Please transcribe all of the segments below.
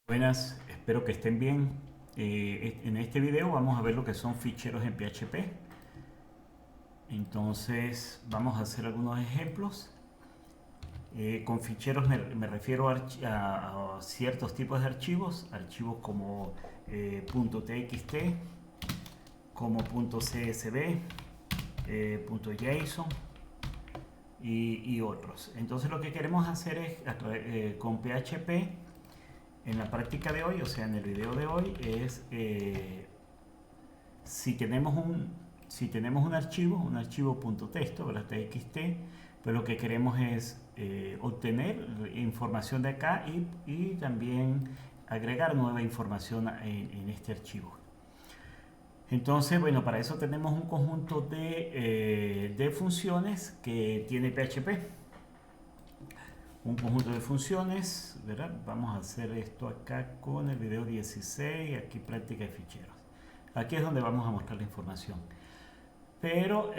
Buenas, espero que estén bien. En este video vamos a ver lo que son ficheros en PHP. Entonces vamos a hacer algunos ejemplos. Con ficheros me refiero a ciertos tipos de archivos como .txt, como .csv, .json y otros. Entonces lo que queremos hacer es con PHP en la práctica de hoy, o sea, en el video de hoy, es si tenemos un archivo .texto, ¿verdad? TXT, pues lo que queremos es obtener información de acá y también agregar nueva información en este archivo. Entonces, bueno, para eso tenemos un conjunto de funciones que tiene PHP. Un conjunto de funciones, ¿verdad? Vamos a hacer esto acá con el video 16, aquí práctica de ficheros. Aquí es donde vamos a mostrar la información. Pero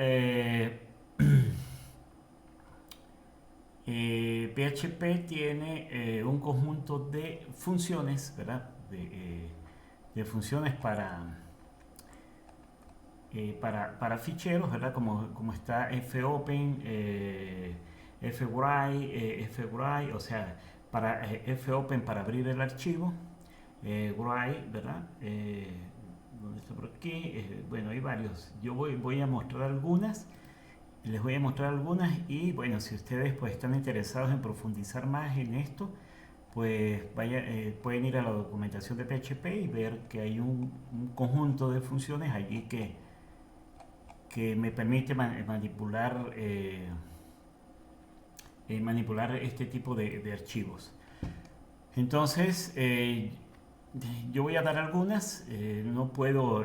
PHP tiene un conjunto de funciones, ¿verdad? De funciones para ficheros, ¿verdad? Como está fopen, fwrite, o sea, para fopen para abrir el archivo, write, ¿verdad? ¿Dónde está por aquí? Bueno, hay varios. Yo voy a mostrar algunas. Les voy a mostrar algunas y bueno, si ustedes pues están interesados en profundizar más en esto, pues pueden ir a la documentación de PHP y ver que hay un conjunto de funciones allí que me permite manipular este tipo de archivos. Entonces, yo voy a dar algunas, no puedo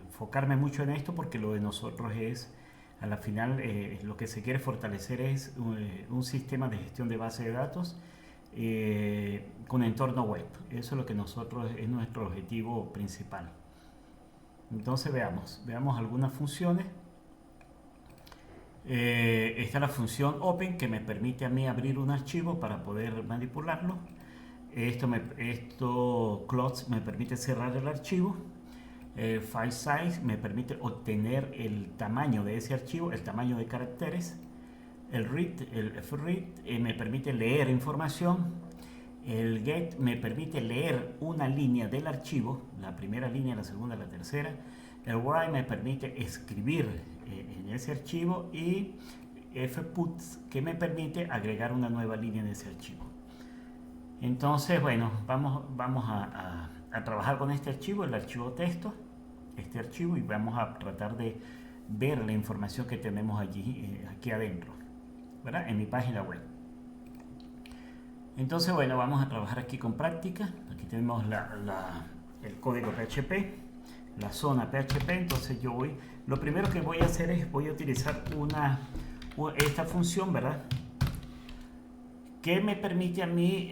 enfocarme mucho en esto porque lo de nosotros es, a la final, lo que se quiere fortalecer es un sistema de gestión de base de datos con entorno web. Eso es lo que es nuestro objetivo principal. Entonces veamos algunas funciones. Está la función open que me permite a mí abrir un archivo para poder manipularlo. Close me permite cerrar el archivo. File size me permite obtener el tamaño de ese archivo, el tamaño de caracteres. El fread me permite leer información. El get me permite leer una línea del archivo, la primera línea, la segunda, la tercera. El write me permite escribir en ese archivo y fputs que me permite agregar una nueva línea en ese archivo. Entonces, bueno, vamos a trabajar con este archivo, el archivo texto, este archivo, y vamos a tratar de ver la información que tenemos allí, aquí adentro, ¿verdad? En mi página web. Entonces, bueno, vamos a trabajar aquí con práctica. Aquí tenemos el código PHP, la zona PHP. Entonces lo primero que voy a hacer es, voy a utilizar esta función, ¿verdad? Que me permite a mí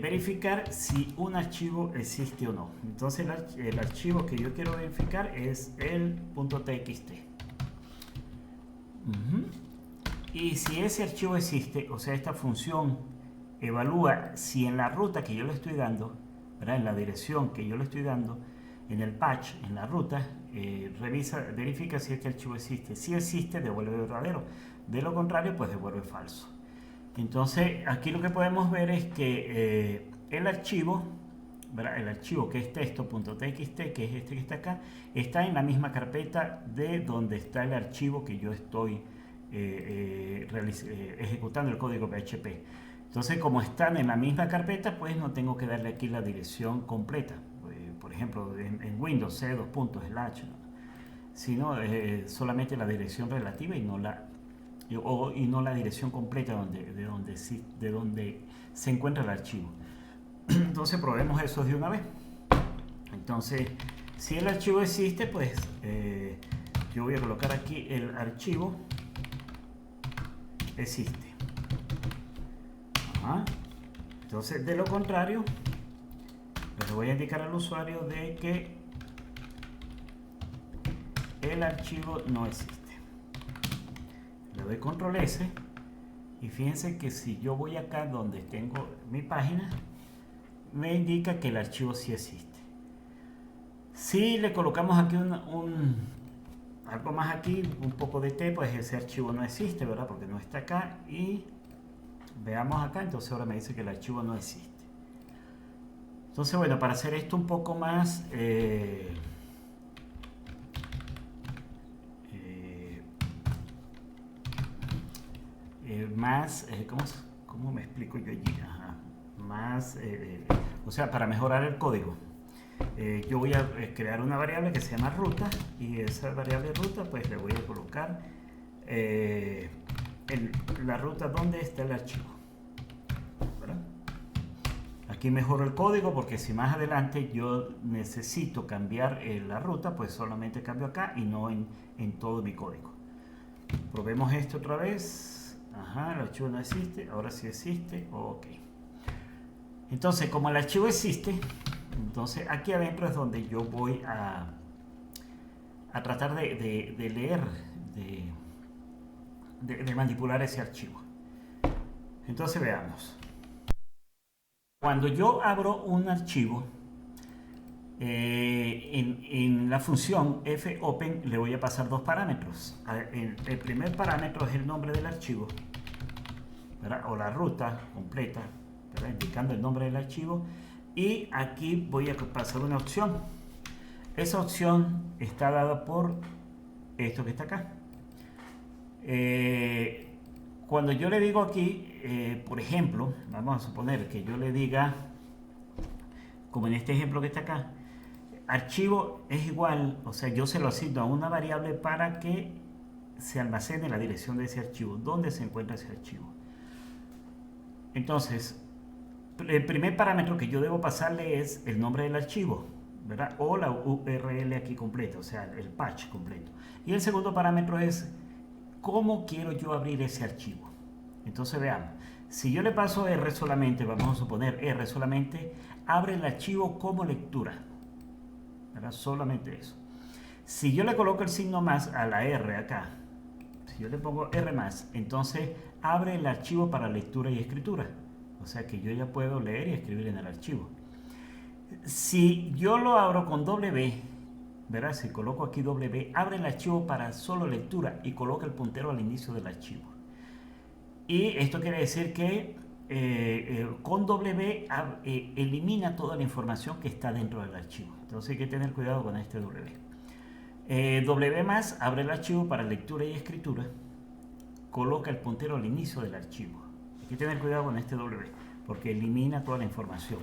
verificar si un archivo existe o no. Entonces el archivo que yo quiero verificar es el .txt. Y si ese archivo existe, o sea, esta función evalúa si en la ruta que yo le estoy dando, ¿verdad? En la dirección que yo le estoy dando, en el patch, en la ruta, verifica si este archivo existe. Si existe, devuelve verdadero. De lo contrario, pues devuelve falso. Entonces, aquí lo que podemos ver es que el archivo, ¿verdad? El archivo que es texto.txt, que es este que está acá, está en la misma carpeta de donde está el archivo que yo estoy ejecutando el código PHP. Entonces, como están en la misma carpeta, pues no tengo que darle aquí la dirección completa. Por ejemplo, en Windows c:// sino solamente la dirección relativa y no la dirección completa de donde se encuentra el archivo. Entonces probemos eso de una vez. Entonces, si el archivo existe, pues yo voy a colocar aquí el archivo existe. Entonces, de lo contrario, le voy a indicar al usuario de que el archivo no existe. Le doy control S y fíjense que si yo voy acá donde tengo mi página, me indica que el archivo sí existe. Si le colocamos aquí algo más aquí, un poco de T, pues ese archivo no existe, ¿verdad? Porque no está acá. Y veamos acá, entonces ahora me dice que el archivo no existe. Entonces, bueno, para hacer esto un poco más ¿cómo me explico yo allí? Ajá. Más, o sea, para mejorar el código, yo voy a crear una variable que se llama ruta, y esa variable ruta pues le voy a colocar la ruta donde está el archivo, ¿verdad? Aquí mejoro el código porque si más adelante yo necesito cambiar la ruta, pues solamente cambio acá y no en todo mi código. Probemos esto otra vez. Ajá, el archivo no existe, ahora sí existe, ok. Entonces, como el archivo existe, entonces aquí adentro es donde yo voy a tratar de leer, de manipular ese archivo. Entonces veamos. Cuando yo abro un archivo, en la función fopen le voy a pasar dos parámetros. El primer parámetro es el nombre del archivo, ¿verdad? O la ruta completa, ¿verdad? Indicando el nombre del archivo. Y aquí voy a pasar una opción. Esa opción está dada por esto que está acá. Cuando yo le digo aquí, por ejemplo, vamos a suponer que yo le diga, como en este ejemplo que está acá, archivo es igual, o sea, yo se lo asigno a una variable para que se almacene la dirección de ese archivo, dónde se encuentra ese archivo. Entonces, el primer parámetro que yo debo pasarle es el nombre del archivo, ¿verdad? O la URL aquí completa, o sea, el patch completo. Y el segundo parámetro es cómo quiero yo abrir ese archivo. Entonces veamos, si yo le paso R solamente, vamos a suponer R solamente, abre el archivo como lectura, ¿verdad? Solamente eso. Si yo le coloco el signo más a la R acá, si yo le pongo R más, entonces abre el archivo para lectura y escritura. O sea que yo ya puedo leer y escribir en el archivo. Si yo lo abro con W, verás, si coloco aquí W, abre el archivo para solo lectura y coloca el puntero al inicio del archivo. Y esto quiere decir que con W elimina toda la información que está dentro del archivo. Entonces hay que tener cuidado con este W. W más abre el archivo para lectura y escritura, coloca el puntero al inicio del archivo. Hay que tener cuidado con este W porque elimina toda la información.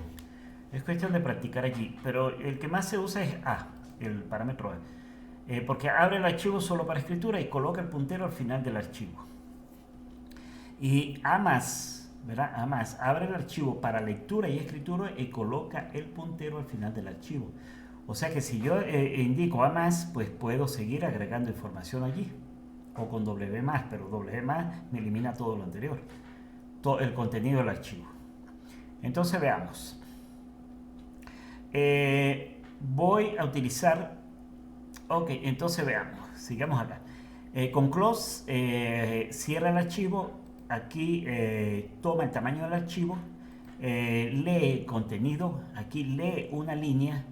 Es cuestión de practicar allí, pero el que más se usa es A, el parámetro A, porque abre el archivo solo para escritura y coloca el puntero al final del archivo. Y A más, ¿verdad? A más abre el archivo para lectura y escritura y coloca el puntero al final del archivo. O sea que si yo indico A más, pues puedo seguir agregando información allí. O con W más, pero W más me elimina todo lo anterior, todo el contenido del archivo. Entonces veamos. Voy a utilizar, ok, entonces veamos, sigamos acá. Con close cierra el archivo. Aquí toma el tamaño del archivo, lee contenido, aquí lee una línea,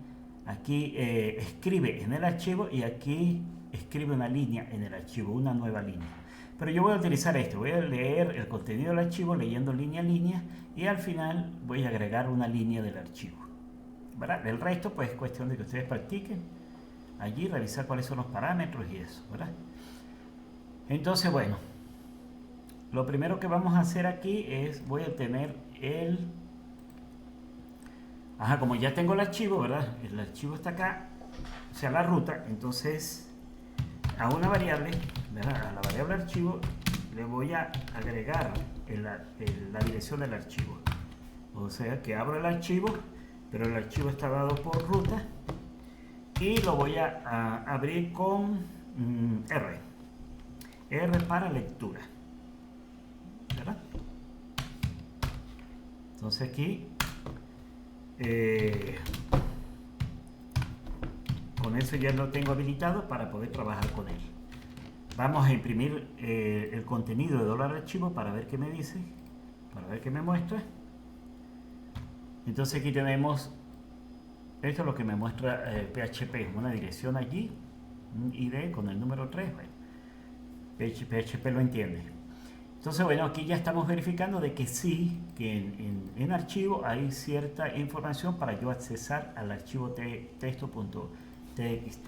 aquí escribe en el archivo y aquí escribe una línea en el archivo, una nueva línea. Pero yo voy a utilizar esto, voy a leer el contenido del archivo leyendo línea a línea y al final voy a agregar una línea del archivo, ¿verdad? El resto pues es cuestión de que ustedes practiquen allí, revisar cuáles son los parámetros y eso, ¿verdad? Entonces, bueno, lo primero que vamos a hacer aquí es, voy a tener como ya tengo el archivo, ¿verdad? El archivo está acá, o sea, la ruta, entonces a una variable, ¿verdad? A la variable archivo le voy a agregar la dirección del archivo. O sea, que abro el archivo, pero el archivo está dado por ruta y lo voy a abrir con R para lectura, ¿verdad? Entonces aquí con eso ya lo tengo habilitado para poder trabajar con él. Vamos a imprimir el contenido de $archivo para ver qué me dice, para ver qué me muestra. Entonces aquí tenemos, esto es lo que me muestra PHP, una dirección allí, un ID con el número 3. Bueno, PHP lo entiende. Entonces, bueno, aquí ya estamos verificando de que sí, que en archivo hay cierta información para yo accesar al archivo texto.txt.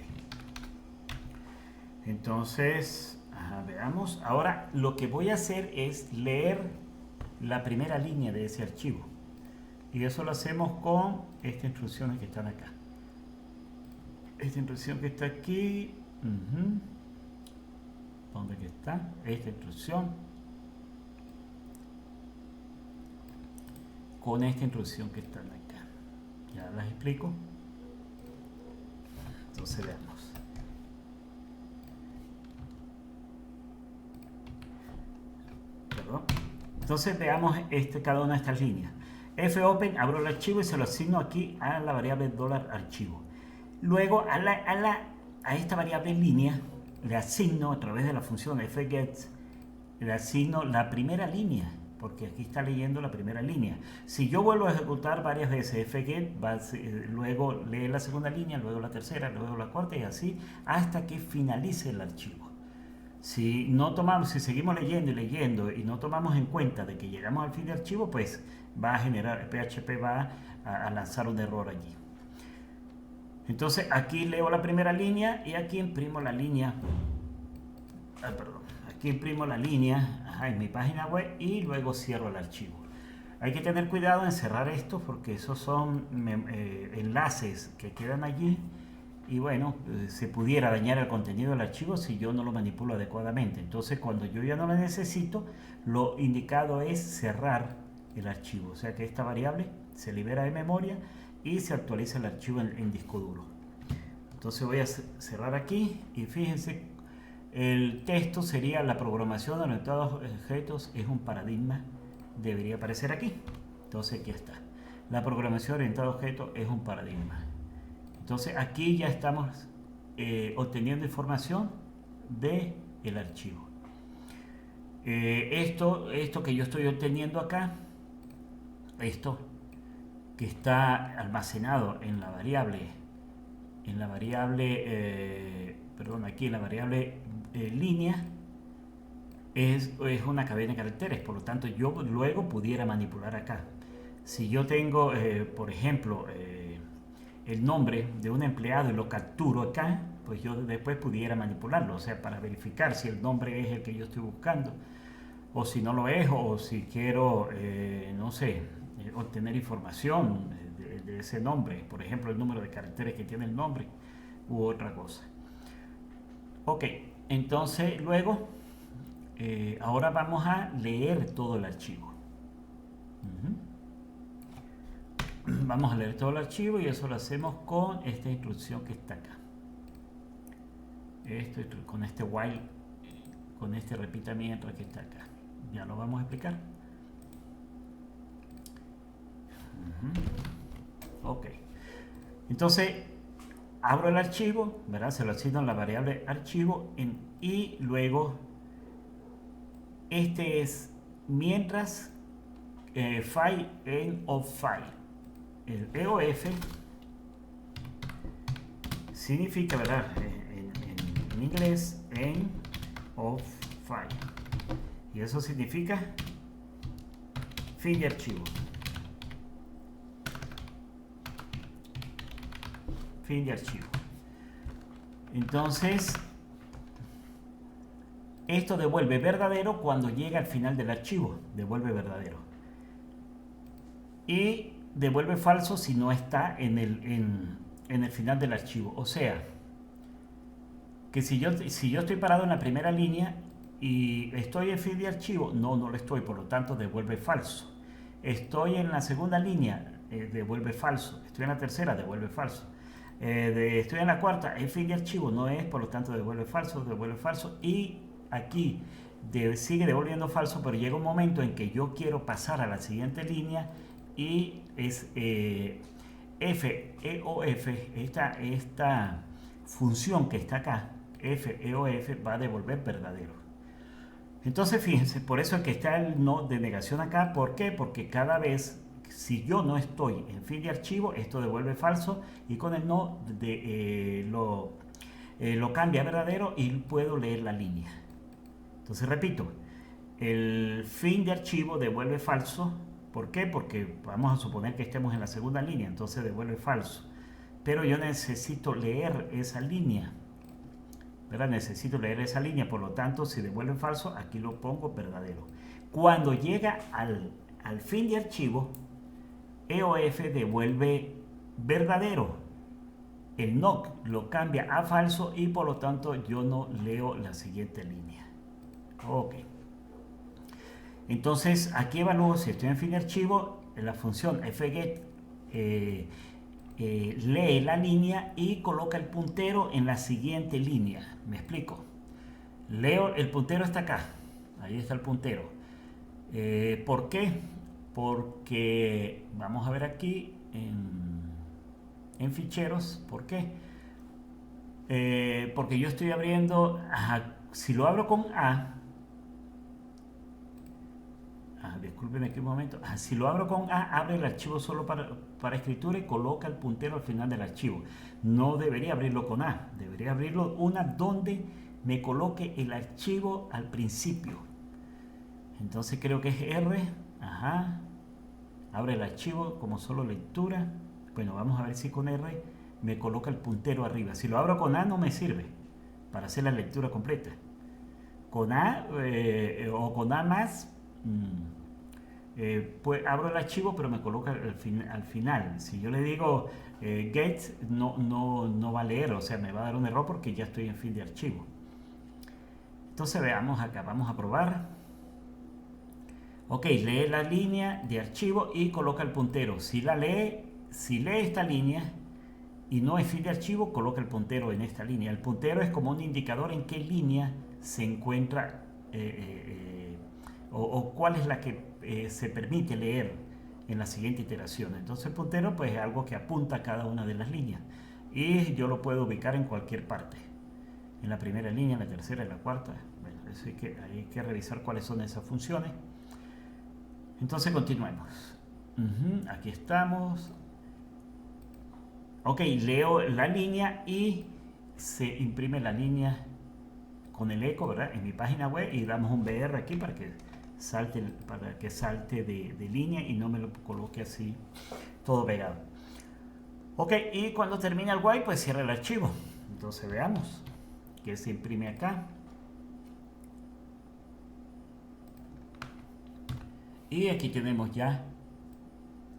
Entonces, veamos. Ahora lo que voy a hacer es leer la primera línea de ese archivo. Y eso lo hacemos con estas instrucciones que están acá. Esta instrucción que está aquí. ¿Dónde que está? Esta instrucción. Con esta instrucción que están acá. Ya las explico. Entonces veamos. Perdón. Entonces veamos cada una de estas líneas. fopen, abro el archivo y se lo asigno aquí a la variable $archivo. Luego a esta variable línea le asigno a través de la función fget, le asigno la primera línea, porque aquí está leyendo la primera línea. Si yo vuelvo a ejecutar varias veces fget, luego lee la segunda línea, luego la tercera, luego la cuarta y así hasta que finalice el archivo. Si seguimos leyendo y leyendo y no tomamos en cuenta de que llegamos al fin del archivo, pues va a generar, PHP va a lanzar un error allí. Entonces aquí leo la primera línea y aquí imprimo la línea. Aquí imprimo la línea en mi página web y luego cierro el archivo. Hay que tener cuidado en cerrar esto porque esos son enlaces que quedan allí. Y bueno, se pudiera dañar el contenido del archivo si yo no lo manipulo adecuadamente. Entonces, cuando yo ya no lo necesito, lo indicado es cerrar el archivo. O sea que esta variable se libera de memoria y se actualiza el archivo en disco duro. Entonces voy a cerrar aquí y fíjense, el texto sería: la programación de orientados a objetos es un paradigma. Debería aparecer aquí. Entonces aquí está. La programación orientada a objetos es un paradigma. Entonces aquí ya estamos obteniendo información del archivo. Esto que yo estoy obteniendo acá, esto que está almacenado en la variable, línea, es una cadena de caracteres. Por lo tanto, yo luego pudiera manipular acá. Si yo tengo, por ejemplo, el nombre de un empleado y lo capturo acá, pues yo después pudiera manipularlo, o sea, para verificar si el nombre es el que yo estoy buscando, o si no lo es, o si quiero, no sé, obtener información de ese nombre, por ejemplo, el número de caracteres que tiene el nombre, u otra cosa. Ok, entonces luego, ahora vamos a leer todo el archivo. Vamos a leer todo el archivo y eso lo hacemos con esta instrucción que está acá. Con este while, con este repita mientras que está acá. Ya lo vamos a explicar. Ok. Entonces, abro el archivo, ¿verdad? Se lo asigno en la variable archivo y luego este es mientras file end of file. El EOF significa, ¿verdad? En inglés, end of file. Y eso significa fin de archivo. Fin de archivo. Entonces, esto devuelve verdadero cuando llega al final del archivo. Devuelve verdadero. Y devuelve falso si no está en el final del archivo. O sea, que si yo estoy parado en la primera línea y estoy en fin de archivo, no lo estoy, por lo tanto devuelve falso. Estoy en la segunda línea, devuelve falso. Estoy en la tercera, devuelve falso. Estoy en la cuarta, en fin de archivo, no es, por lo tanto devuelve falso. Y aquí sigue devolviendo falso, pero llega un momento en que yo quiero pasar a la siguiente línea y es FEOF, esta función que está acá, FEOF, va a devolver verdadero. Entonces fíjense, por eso es que está el no de negación acá. ¿Por qué? Porque cada vez si yo no estoy en fin de archivo, esto devuelve falso y con el no lo cambia a verdadero y puedo leer la línea. Entonces repito, el fin de archivo devuelve falso. ¿Por qué? Porque vamos a suponer que estemos en la segunda línea, entonces devuelve falso. Pero yo necesito leer esa línea, ¿verdad? Necesito leer esa línea, por lo tanto, si devuelve falso, aquí lo pongo verdadero. Cuando llega al fin de archivo, EOF devuelve verdadero. El NOC lo cambia a falso y por lo tanto yo no leo la siguiente línea. Ok. Entonces aquí evalúo si estoy en fin de archivo, la función fget lee la línea y coloca el puntero en la siguiente línea. Me explico. Leo, el puntero está acá. Ahí está el puntero. ¿Por qué? Porque vamos a ver aquí en ficheros. ¿Por qué? Porque yo estoy abriendo, si lo abro con discúlpenme aquí un momento. Si lo abro con abre el archivo solo para escritura y coloca el puntero al final del archivo. No debería abrirlo con debería abrirlo donde me coloque el archivo al principio. Entonces creo que es R. Abre el archivo como solo lectura. Bueno, vamos a ver si con R me coloca el puntero arriba. Si lo abro con no me sirve para hacer la lectura completa. Con o con más, pues abro el archivo, pero me coloca al final. Si yo le digo get, no va a leer, o sea, me va a dar un error porque ya estoy en fin de archivo. Entonces veamos acá, vamos a probar. Ok, lee la línea de archivo y coloca el puntero. Si lee esta línea y no es fin de archivo, coloca el puntero en esta línea. El puntero es como un indicador en qué línea se encuentra o cuál es la que se permite leer en la siguiente iteración. Entonces el puntero pues es algo que apunta a cada una de las líneas y yo lo puedo ubicar en cualquier parte, en la primera línea, en la tercera, en la cuarta. Bueno, eso hay que revisar cuáles son esas funciones. Entonces continuemos. Aquí estamos. Ok, leo la línea y se imprime la línea con el eco, ¿verdad? En mi página web y damos un BR aquí para que salte de línea y no me lo coloque así todo pegado. Ok, y cuando termina el while pues cierra el archivo. Entonces veamos que se imprime acá. Y aquí tenemos ya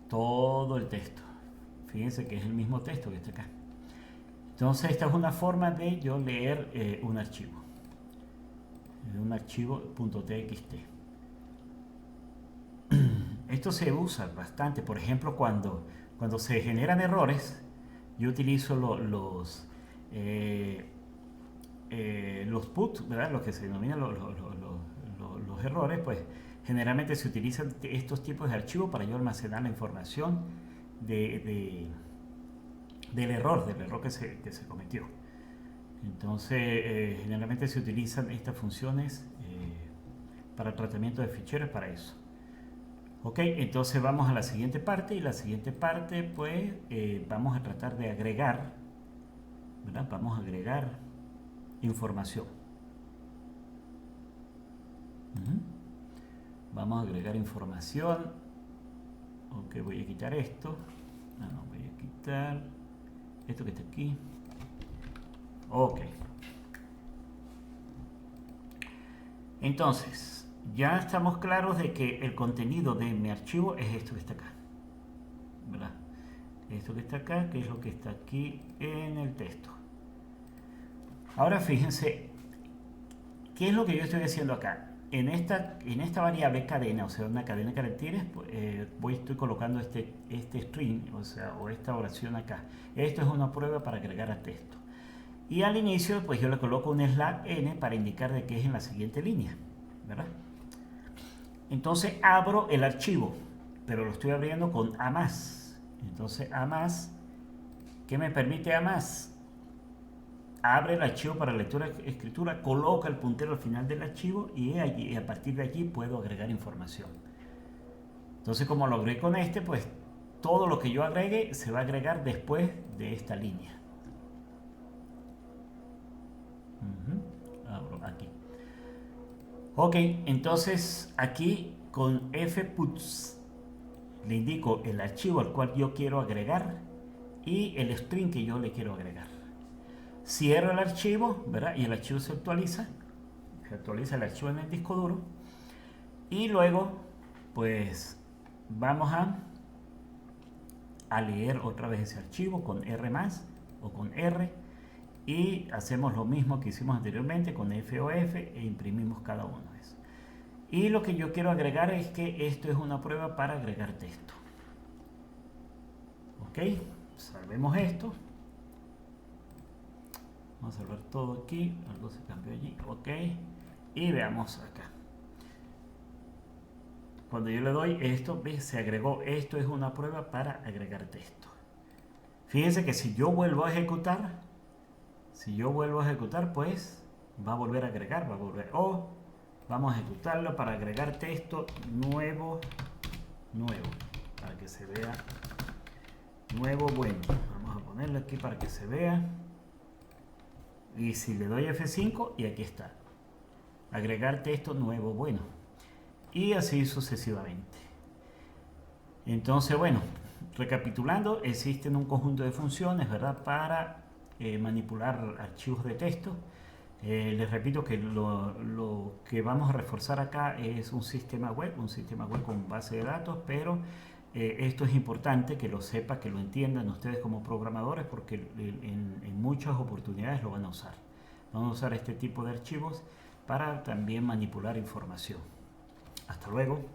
todo el texto. Fíjense que es el mismo texto que está acá. Entonces esta es una forma de yo leer un archivo. Un archivo .txt. Esto se usa bastante, por ejemplo, cuando se generan errores, yo utilizo los put, ¿verdad? Lo que se denominan los errores, pues generalmente se utilizan estos tipos de archivos para yo almacenar la información del error que se cometió. Entonces, generalmente se utilizan estas funciones para el tratamiento de ficheros para eso. Ok, entonces vamos a la siguiente parte y la siguiente parte pues vamos a tratar de agregar, ¿verdad? Vamos a agregar información. Vamos a agregar información. Ok, voy a quitar esto. No, voy a quitar esto que está aquí. Ok. Entonces, ya estamos claros de que el contenido de mi archivo es esto que está acá, ¿verdad? Esto que está acá, que es lo que está aquí en el texto. Ahora fíjense, ¿qué es lo que yo estoy haciendo acá? En esta variable cadena, o sea, una cadena de caracteres, estoy colocando este string, o esta oración acá. Esto es una prueba para agregar a texto. Y al inicio, pues yo le coloco un slash n para indicar de qué es en la siguiente línea, ¿verdad? Entonces abro el archivo, pero lo estoy abriendo con A+. Entonces A+, ¿qué me permite A+? Abre el archivo para lectura y escritura, coloca el puntero al final del archivo y a partir de allí puedo agregar información. Entonces, como lo agregué con este, pues todo lo que yo agregue se va a agregar después de esta línea. Abro aquí. Ok, entonces aquí con fputs le indico el archivo al cual yo quiero agregar y el string que yo le quiero agregar. Cierro el archivo, ¿verdad? Y el archivo se actualiza el archivo en el disco duro, y luego pues vamos a leer otra vez ese archivo con R más o con R, y hacemos lo mismo que hicimos anteriormente con FOF e imprimimos cada uno de esos. Y lo que yo quiero agregar es que esto es una prueba para agregar texto. Ok, salvemos esto. Vamos a salvar todo aquí, algo se cambió allí, ok, y veamos acá. Cuando yo le doy esto, ¿ves? Se agregó. Esto es una prueba para agregar texto. Fíjense que si yo vuelvo a ejecutar, pues va a volver a agregar, va a volver. O vamos a ejecutarlo para agregar texto nuevo, para que se vea nuevo bueno. Vamos a ponerlo aquí para que se vea. Y si le doy F5, y aquí está. Agregar texto nuevo bueno. Y así sucesivamente. Entonces, bueno, recapitulando, existen un conjunto de funciones, ¿verdad?, para manipular archivos de texto. Les repito que lo que vamos a reforzar acá es un sistema web con base de datos, pero esto es importante que lo sepan, que lo entiendan ustedes como programadores, porque en muchas oportunidades lo van a usar. Van a usar este tipo de archivos para también manipular información. Hasta luego.